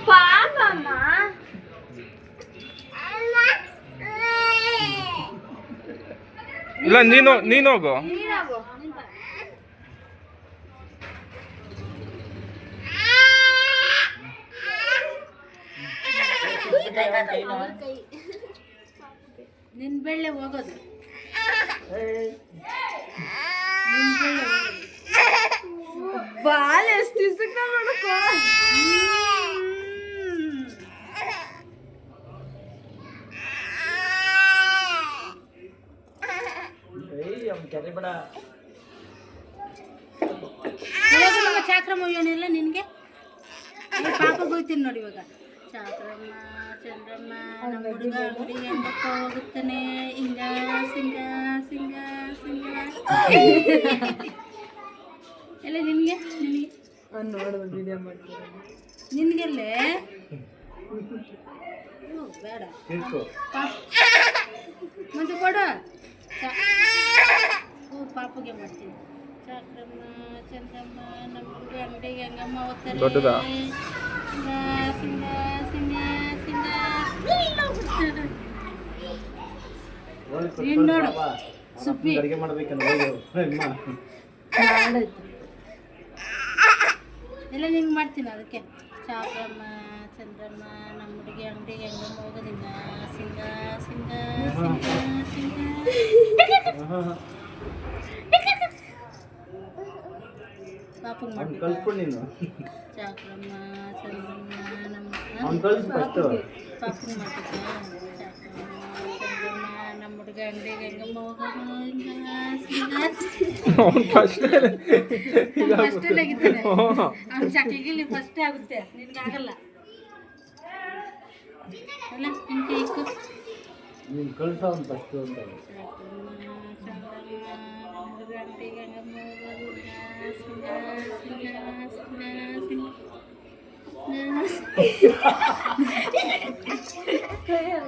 ಪಾಪಮ್ಮ ಇಲ್ಲ ನೀನು ಹೋಗು. ನೀನಾಗು. ನಿನ್ ಬೆಳ್ಳೆ ಹೋಗೋದು ಬಾಲ್ ಎಷ್ಟು ದಿವಸಕ್ಕೆ ನೋಡಕ್ಕೋ. ಚಾಕ್ರಮ್ಮ ಏನಿಲ್ಲ ನಿನ್ಗೆ ಪಾಪ ಹೋಗ್ತೀನಿ ನೋಡಿ ಇವಾಗ. ಚಾಕ್ರಮ್ಮ ಚಂದ್ರಮ್ಮ ನಮ್ಮ ಹುಡುಗ ಅಂಗಡಿ ಹೆಂಗಪ್ಪ ಹೋಗುತ್ತಾನೆ ಹಿಂಗ ಸಿಂಗ ಸಿಂಗ ಸಿಂಗ ಎಲ್ಲ ನಿನಗೆ ನೋಡೋದು ವಿಡಿಯೋ ಮಾಡ್ತಾರೆ. ನಿನಗೆಲ್ಲೇ ಬೇಡ ಮುಂದೆ ಕೊಡು. ಪಾಪಗೆ ಮಾಡ್ತೀನಿ. ಚಾಕ್ರಮ್ಮ ಚಂದ್ರಮ್ಮ ನಮ್ಮ ಹುಡುಗ ಅಂಗಡಿಗೆ ಹೆಂಗಮ್ಮ ಹೋಗ್ತಾರೆ ದೊಡ್ಡದಾ? ಸಿಂಗ ಸಿಂಗ ಸಿಂಗ ಸಿಂಗ ನೀನು ನೋಡು ಸುಪ್ಪಿ ಅಡುಗೆ ಮಾಡ್ಬೇಕಂದ್ರೆ ಎಲ್ಲ ನಿಂಗೆ ಮಾಡ್ತೀನಿ ಅದಕ್ಕೆ. ಚಾಕ್ರಮ್ಮ ಚಂದ್ರಮ್ಮ ನಮ್ಮ ಹುಡುಗಿ ಅಂಗಡಿಗೆ ಹೆಂಗಮ್ಮ ಹೋಗೋದಿಲ್ಲ ಸಿಂಗ ಸಿಂಗ ಸಿಂಗ ಸಿಂಗ ಪಾಪಂಗೆ ಮಾಡ್ಬೇಕು. ಕಳ್ಸ್ಕೊಂಡು ನೀನು ಚಾಕ್ರಮ್ಮ ಚಂದ್ರಮ್ಮ ನಮ್ಮ ಅವ್ನು ಕಳ್ಸು ಫಸ್ಟು. ಪಾಪಂಗೆ ಮಾಡ್ಬೇಕು. ಚಾಕ್ರಮ್ಮ ಚಂದ್ರಮ್ಮ ನಮ್ಮ ಹುಡುಗ ಅಂಗಡಿಗೆ ಹೆಂಗಮ್ಮ ಹೋಗೋದು ಹಿಂಗ ಸಿಂಗ ಫಸ್ಟ್ ಫಸ್ಟ್ ಆಗಿದ್ದಾನೆ ಅವ್ನ ಚಕ್ಲಿಗೆ ಫಸ್ಟ್ ಆಗುತ್ತೆ ನಿನ್ಗಾಗಲ್ಲ ಅಲ್ಲ ನಿನ್ ಕೈ ಇಕ್ಕು. ನೀನು ಕಳ್ಸೋ ಅವ್ನು ಫಸ್ಟು ಅಂತ. ಸಿಂಗ